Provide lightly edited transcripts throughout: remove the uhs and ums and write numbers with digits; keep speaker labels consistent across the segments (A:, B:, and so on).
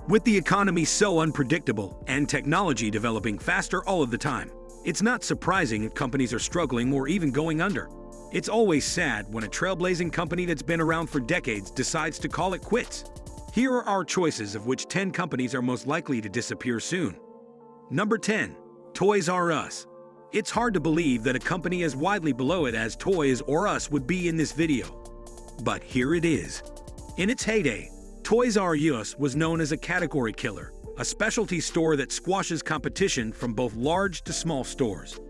A: With the economy so unpredictable and technology developing faster all of the time, it's not surprising if companies are struggling or even going under. It's always sad when a trailblazing company that's been around for decades decides to call it quits. Here are our choices of which 10 companies are most likely to disappear soon. Number 10. Toys R Us. It's hard to believe that a company as widely below it as Toys R Us would be in this video. But here it is. In its heyday, Toys R Us was known as a category killer, a specialty store that squashes competition from both large to small stores.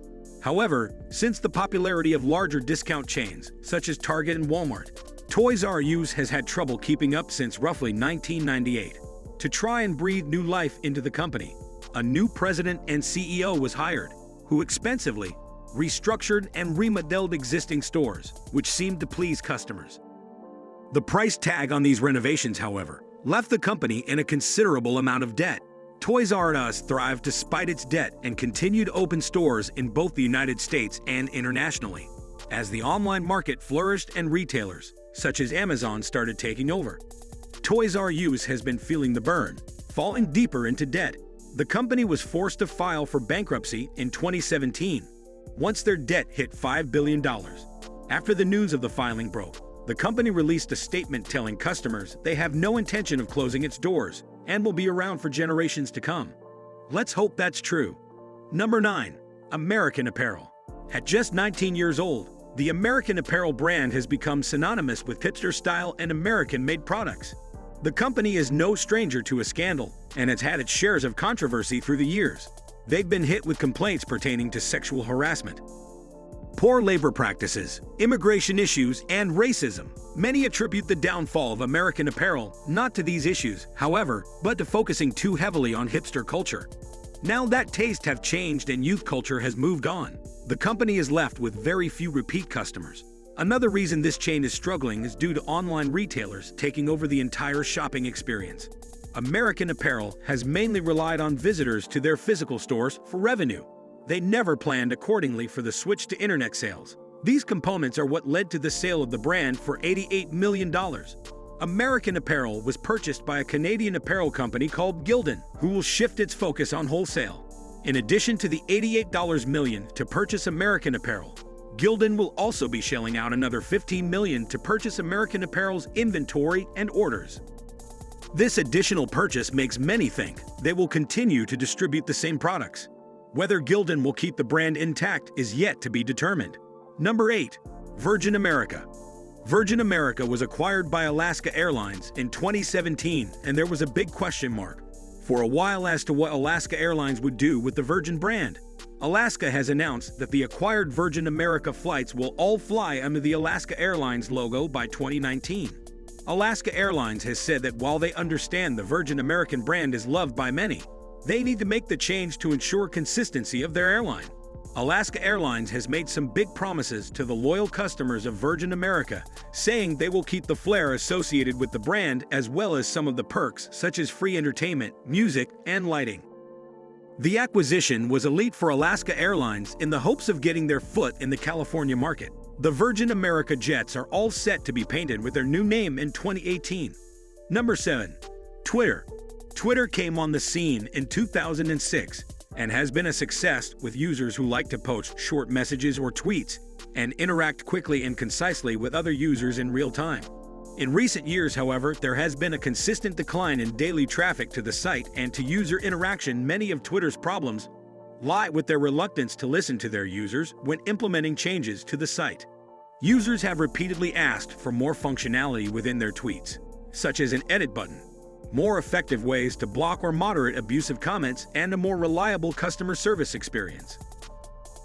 A: However, since the popularity of larger discount chains, such as Target and Walmart, Toys R Us has had trouble keeping up since roughly 1998. To try and breathe new life into the company, a new president and CEO was hired, who expensively restructured and remodeled existing stores, which seemed to please customers. The price tag on these renovations, however, left the company in a considerable amount of debt. Toys R Us thrived despite its debt and continued to open stores in both the United States and internationally, as the online market flourished and retailers, such as Amazon, started taking over. Toys R Us has been feeling the burn, falling deeper into debt. The company was forced to file for bankruptcy in 2017, once their debt hit $5 billion. After the news of the filing broke, the company released a statement telling customers they have no intention of closing its doors and will be around for generations to come. Let's hope that's true. Number 9. American Apparel. At just 19 years old, the American Apparel brand has become synonymous with hipster style and American-made products. The company is no stranger to a scandal, and has had its shares of controversy through the years. They've been hit with complaints pertaining to sexual harassment, poor labor practices, immigration issues, and racism. Many attribute the downfall of American Apparel not to these issues, however, but to focusing too heavily on hipster culture. Now that tastes have changed and youth culture has moved on, the company is left with very few repeat customers. Another reason this chain is struggling is due to online retailers taking over the entire shopping experience. American Apparel has mainly relied on visitors to their physical stores for revenue. They never planned accordingly for the switch to internet sales. These components are what led to the sale of the brand for $88 million. American Apparel was purchased by a Canadian apparel company called Gildan, who will shift its focus on wholesale. In addition to the $88 million to purchase American Apparel, Gildan will also be shelling out another $15 million to purchase American Apparel's inventory and orders. This additional purchase makes many think they will continue to distribute the same products. Whether Gildan will keep the brand intact is yet to be determined. Number 8. Virgin America. Virgin America was acquired by Alaska Airlines in 2017, and there was a big question mark for a while as to what Alaska Airlines would do with the Virgin brand. Alaska has announced that the acquired Virgin America flights will all fly under the Alaska Airlines logo by 2019. Alaska Airlines has said that while they understand the Virgin American brand is loved by many, they need to make the change to ensure consistency of their airline. Alaska Airlines has made some big promises to the loyal customers of Virgin America, saying they will keep the flair associated with the brand as well as some of the perks such as free entertainment, music, and lighting. The acquisition was elite for Alaska Airlines in the hopes of getting their foot in the California market. The Virgin America jets are all set to be painted with their new name in 2018. Number 7. Twitter. Twitter came on the scene in 2006 and has been a success with users who like to post short messages or tweets and interact quickly and concisely with other users in real time. In recent years, however, there has been a consistent decline in daily traffic to the site and to user interaction. Many of Twitter's problems lie with their reluctance to listen to their users when implementing changes to the site. Users have repeatedly asked for more functionality within their tweets, such as an edit button, more effective ways to block or moderate abusive comments, and a more reliable customer service experience.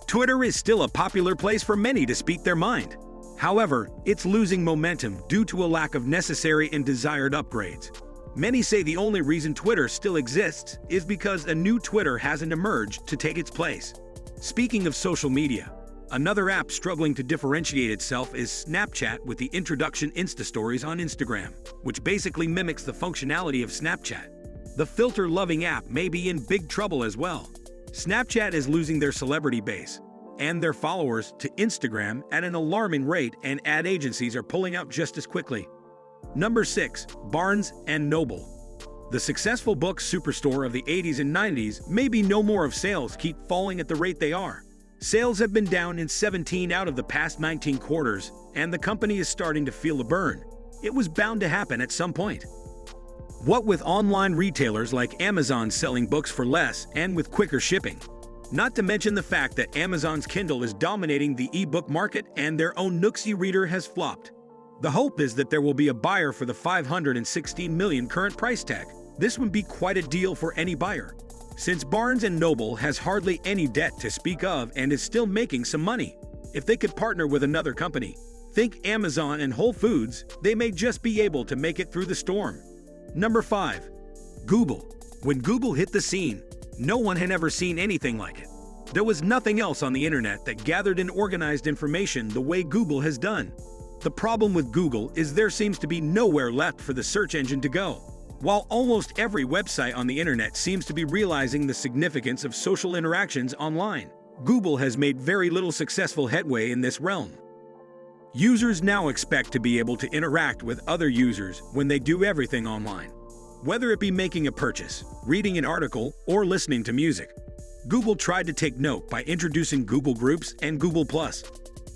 A: Twitter is still a popular place for many to speak their mind. However, it's losing momentum due to a lack of necessary and desired upgrades. Many say the only reason Twitter still exists is because a new Twitter hasn't emerged to take its place. Speaking of social media, another app struggling to differentiate itself is Snapchat with the introduction Insta Stories on Instagram, which basically mimics the functionality of Snapchat. The filter-loving app may be in big trouble as well. Snapchat is losing their celebrity base and their followers to Instagram at an alarming rate, and ad agencies are pulling out just as quickly. Number 6. Barnes & Noble. The successful book superstore of the 80s and 90s may be no more if sales keep falling at the rate they are. Sales have been down in 17 out of the past 19 quarters, and the company is starting to feel a burn. It was bound to happen at some point. What with online retailers like Amazon selling books for less and with quicker shipping? Not to mention the fact that Amazon's Kindle is dominating the e-book market and their own Nooksy reader has flopped. The hope is that there will be a buyer for the $516 million current price tag. This would be quite a deal for any buyer. Since Barnes & Noble has hardly any debt to speak of and is still making some money, if they could partner with another company, think Amazon and Whole Foods, they may just be able to make it through the storm. Number 5. Google. When Google hit the scene, no one had ever seen anything like it. There was nothing else on the internet that gathered and organized information the way Google has done. The problem with Google is there seems to be nowhere left for the search engine to go. While almost every website on the internet seems to be realizing the significance of social interactions online, Google has made very little successful headway in this realm. Users now expect to be able to interact with other users when they do everything online, whether it be making a purchase, reading an article, or listening to music. Google tried to take note by introducing Google Groups and Google+,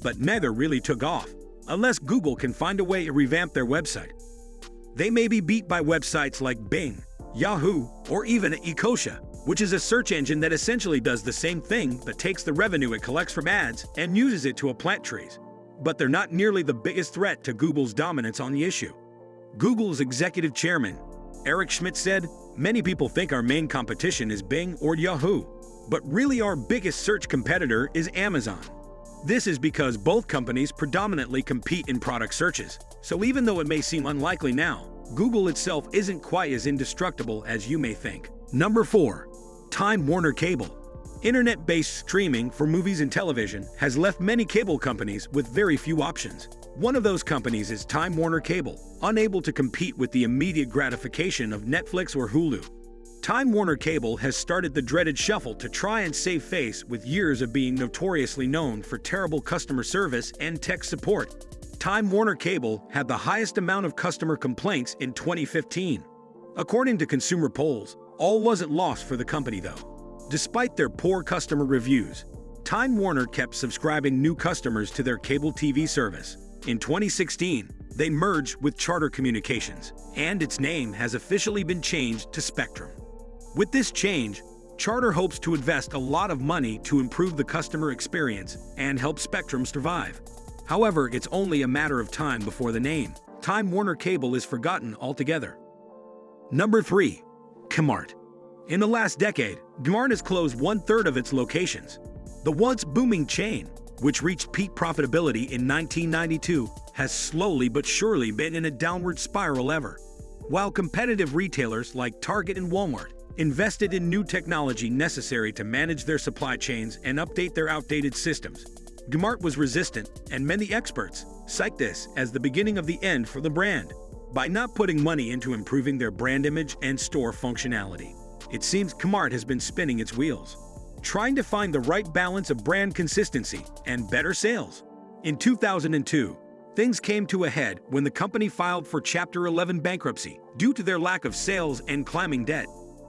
A: but neither really took off, unless Google can find a way to revamp their website. They may be beat by websites like Bing, Yahoo, or even Ecosia, which is a search engine that essentially does the same thing but takes the revenue it collects from ads and uses it to plant trees. But they're not nearly the biggest threat to Google's dominance on the issue. Google's executive chairman, Eric Schmidt, said, "Many people think our main competition is Bing or Yahoo, but really our biggest search competitor is Amazon. This is because both companies predominantly compete in product searches, so even though it may seem unlikely now, Google itself isn't quite as indestructible as you may think." Number 4. Time Warner Cable. Internet-based streaming for movies and television has left many cable companies with very few options. One of those companies is Time Warner Cable, unable to compete with the immediate gratification of Netflix or Hulu. Time Warner Cable has started the dreaded shuffle to try and save face with years of being notoriously known for terrible customer service and tech support. Time Warner Cable had the highest amount of customer complaints in 2015. According to consumer polls, all wasn't lost for the company though. Despite their poor customer reviews, Time Warner kept subscribing new customers to their cable TV service. In 2016, they merged with Charter Communications, and its name has officially been changed to Spectrum. With this change, Charter hopes to invest a lot of money to improve the customer experience and help Spectrum survive. However, it's only a matter of time before the name Time Warner Cable is forgotten altogether. Number 3. Kmart. In the last decade, Kmart has closed 1/3 of its locations. The once booming chain, which reached peak profitability in 1992, has slowly but surely been in a downward spiral ever. While competitive retailers like Target and Walmart invested in new technology necessary to manage their supply chains and update their outdated systems, Kmart was resistant, and many experts cite this as the beginning of the end for the brand. By not putting money into improving their brand image and store functionality, it seems Kmart has been spinning its wheels, trying to find the right balance of brand consistency and better sales. In 2002, things came to a head when the company filed for Chapter 11 bankruptcy due to their lack of sales and climbing debt.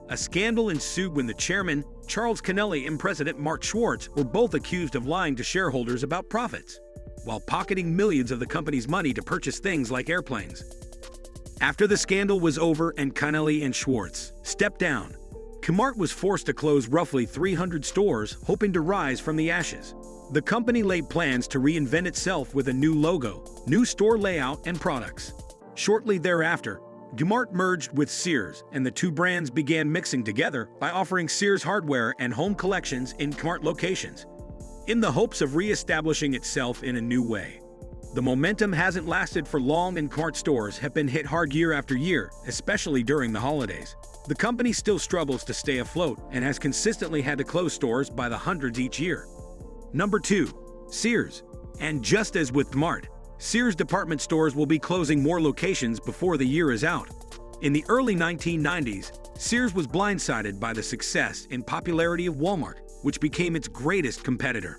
A: A scandal ensued when the chairman, Charles Kennelly, and President Mark Schwartz were both accused of lying to shareholders about profits, while pocketing millions of the company's money to purchase things like airplanes. After the scandal was over and Kennelly and Schwartz stepped down, Kmart was forced to close roughly 300 stores, hoping to rise from the ashes. The company laid plans to reinvent itself with a new logo, new store layout, and products. Shortly thereafter, Kmart merged with Sears, and the two brands began mixing together by offering Sears hardware and home collections in Kmart locations, in the hopes of re-establishing itself in a new way. The momentum hasn't lasted for long, and Kmart stores have been hit hard year after year, especially during the holidays. The company still struggles to stay afloat and has consistently had to close stores by the hundreds each year. Number 2. Sears. And just as with Kmart, Sears department stores will be closing more locations before the year is out. In the early 1990s, Sears was blindsided by the success and popularity of Walmart, which became its greatest competitor.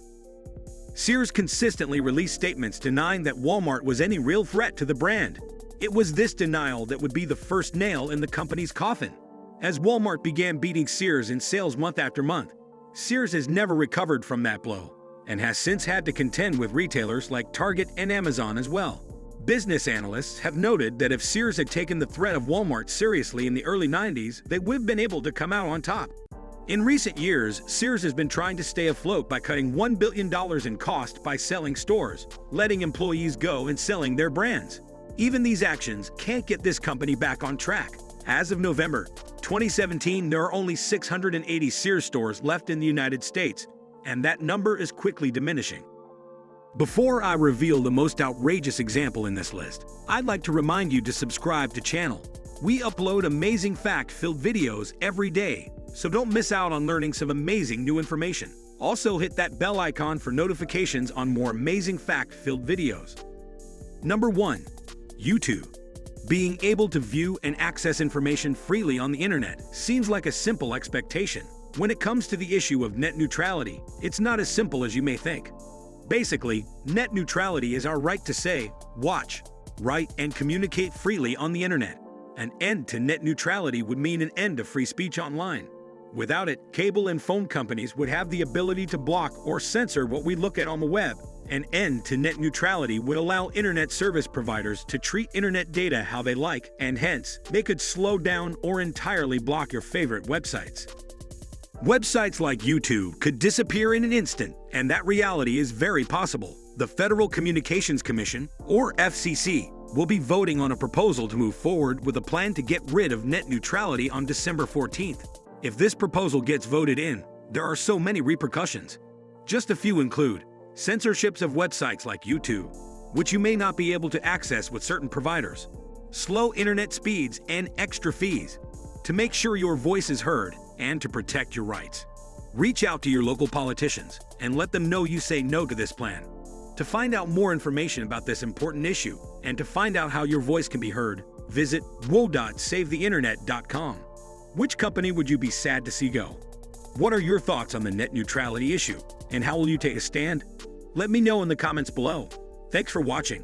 A: Sears consistently released statements denying that Walmart was any real threat to the brand. It was this denial that would be the first nail in the company's coffin. As Walmart began beating Sears in sales month after month, Sears has never recovered from that blow and has since had to contend with retailers like Target and Amazon as well. Business analysts have noted that if Sears had taken the threat of Walmart seriously in the early 90s, they would have been able to come out on top. In recent years, Sears has been trying to stay afloat by cutting $1 billion in cost by selling stores, letting employees go and selling their brands. Even these actions can't get this company back on track. As of November 2017, there are only 680 Sears stores left in the United States, and that number is quickly diminishing. Before I reveal the most outrageous example in this list, I'd like to remind you to subscribe to the channel. We upload amazing fact-filled videos every day, so don't miss out on learning some amazing new information. Also hit that bell icon for notifications on more amazing fact-filled videos. Number 1. YouTube. Being able to view and access information freely on the internet seems like a simple expectation. When it comes to the issue of net neutrality, it's not as simple as you may think. Basically, net neutrality is our right to say, watch, write, and communicate freely on the internet. An end to net neutrality would mean an end to free speech online. Without it, cable and phone companies would have the ability to block or censor what we look at on the web. An end to net neutrality would allow internet service providers to treat internet data how they like, and hence, they could slow down or entirely block your favorite websites. Websites like YouTube could disappear in an instant, and that reality is very possible. The Federal Communications Commission, or FCC, will be voting on a proposal to move forward with a plan to get rid of net neutrality on December 14th. If this proposal gets voted in, there are so many repercussions. Just a few include censorships of websites like YouTube, which you may not be able to access with certain providers, slow internet speeds, and extra fees. To make sure your voice is heard and to protect your rights, reach out to your local politicians and let them know you say no to this plan. To find out more information about this important issue and to find out how your voice can be heard, visit wo.savetheinternet.com. Which company would you be sad to see go? What are your thoughts on the net neutrality issue, and how will you take a stand? Let me know in the comments below. Thanks for watching.